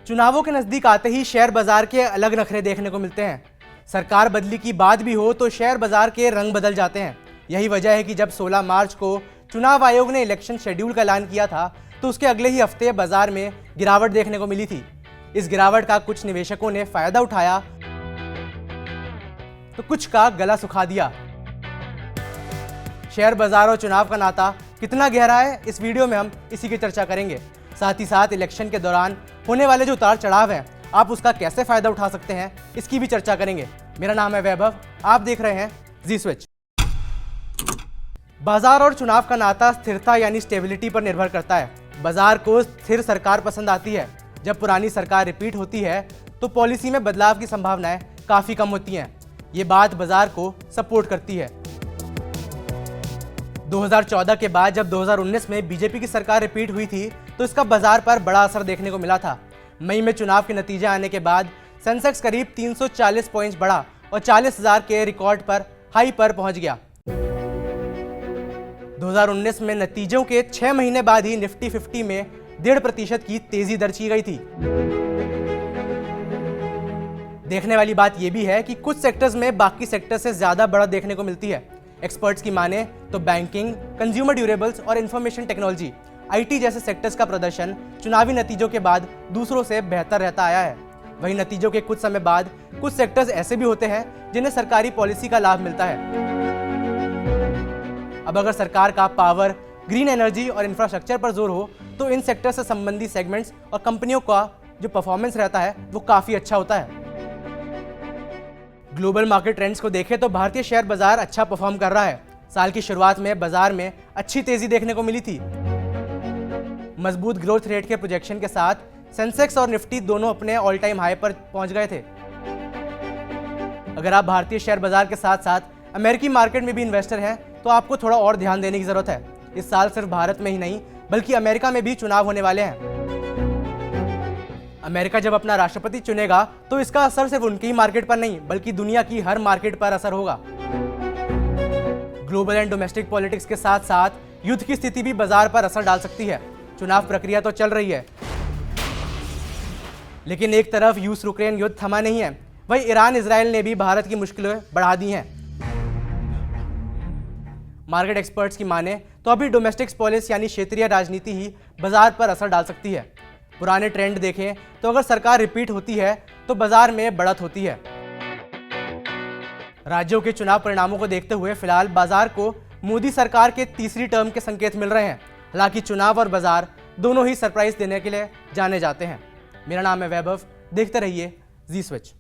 चुनावों के नजदीक आते ही शेयर बाजार के अलग नखरे देखने को मिलते हैं। सरकार बदली की बात भी हो तो शेयर बाजार के रंग बदल जाते हैं। यही वजह है कि जब 16 मार्च को चुनाव आयोग ने इलेक्शन शेड्यूल का ऐलान किया था तो उसके अगले ही हफ्ते बाजार में गिरावट देखने को मिली थी। इस गिरावट का कुछ निवेशकों ने फायदा उठाया तो कुछ का गला सुखा दिया। शेयर बाजार और चुनाव का नाता कितना गहरा है, इस वीडियो में हम इसी की चर्चा करेंगे। साथ ही साथ इलेक्शन के दौरान होने वाले जो उतार चढ़ाव हैं, आप उसका कैसे फायदा उठा सकते हैं, इसकी भी चर्चा करेंगे। मेरा नाम है वैभव, आप देख रहे हैं जी स्विच। बाजार और चुनाव का नाता स्थिरता यानी स्टेबिलिटी पर निर्भर करता है। बाजार को स्थिर सरकार पसंद आती है। जब पुरानी सरकार रिपीट होती है तो पॉलिसी में बदलाव की संभावनाएं काफी कम होती हैं। ये बात बाजार को सपोर्ट करती है। 2014 के बाद जब 2019 में बीजेपी की सरकार रिपीट हुई थी तो इसका बाजार पर बड़ा असर देखने को मिला था। मई में चुनाव के नतीजे आने के बाद सेंसेक्स करीब 340 पॉइंट्स बढ़ा और 40,000 के रिकॉर्ड पर हाई पर पहुंच गया। 2019 में नतीजों के 6 महीने बाद ही निफ्टी 50 में 1.5% की तेजी दर्ज की गई थी। देखने वाली बात यह भी है कि कुछ सेक्टर्स में बाकी सेक्टर से ज्यादा बढ़त देखने को मिलती है। एक्सपर्ट्स की माने तो बैंकिंग, कंज्यूमर ड्यूरेबल्स और इंफॉर्मेशन टेक्नोलॉजी आईटी जैसे सेक्टर्स का प्रदर्शन चुनावी नतीजों के बाद दूसरों से बेहतर रहता आया है। वहीं नतीजों के कुछ समय बाद कुछ सेक्टर्स ऐसे भी होते हैं जिन्हें सरकारी पॉलिसी का लाभ मिलता है। अब अगर सरकार का पावर, ग्रीन एनर्जी और इंफ्रास्ट्रक्चर पर जोर हो तो इन सेक्टर से संबंधित सेगमेंट्स और कंपनियों का जो परफॉर्मेंस रहता है वो काफी अच्छा होता है। ग्लोबल मार्केट ट्रेंड्स को देखें तो भारतीय शेयर बाजार अच्छा परफॉर्म कर रहा है। साल की शुरुआत में बाजार में अच्छी तेजी देखने को मिली थी। मजबूत ग्रोथ रेट के प्रोजेक्शन के साथ सेंसेक्स और निफ्टी दोनों अपने ऑल टाइम हाई पर पहुंच गए थे। अगर आप भारतीय शेयर बाजार के साथ साथ अमेरिकी मार्केट में भी इन्वेस्टर हैं तो आपको थोड़ा और ध्यान देने की जरूरत है। इस साल सिर्फ भारत में ही नहीं बल्कि अमेरिका में भी चुनाव होने वाले हैं। अमेरिका जब अपना राष्ट्रपति चुनेगा तो इसका असर सिर्फ उनकी ही मार्केट पर नहीं बल्कि दुनिया की हर मार्केट पर असर होगा। ग्लोबल एंड डोमेस्टिक पॉलिटिक्स के साथ साथ युद्ध की स्थिति भी बाजार पर असर डाल सकती है। चुनाव प्रक्रिया तो चल रही है लेकिन एक तरफ रूस यूक्रेन युद्ध थमा नहीं है, वहीं ईरान इजराइल ने भी भारत की मुश्किलें बढ़ा दी हैं। मार्केट एक्सपर्ट्स की माने तो अभी डोमेस्टिक पॉलिसी यानी क्षेत्रीय राजनीति ही बाजार पर असर डाल सकती है। पुराने ट्रेंड देखें तो अगर सरकार रिपीट होती है तो बाजार में बढ़त होती है। राज्यों के चुनाव परिणामों को देखते हुए फिलहाल बाजार को मोदी सरकार के तीसरी टर्म के संकेत मिल रहे हैं। हालांकि चुनाव और बाजार दोनों ही सरप्राइज देने के लिए जाने जाते हैं। मेरा नाम है वैभव, देखते रहिए जी स्विच।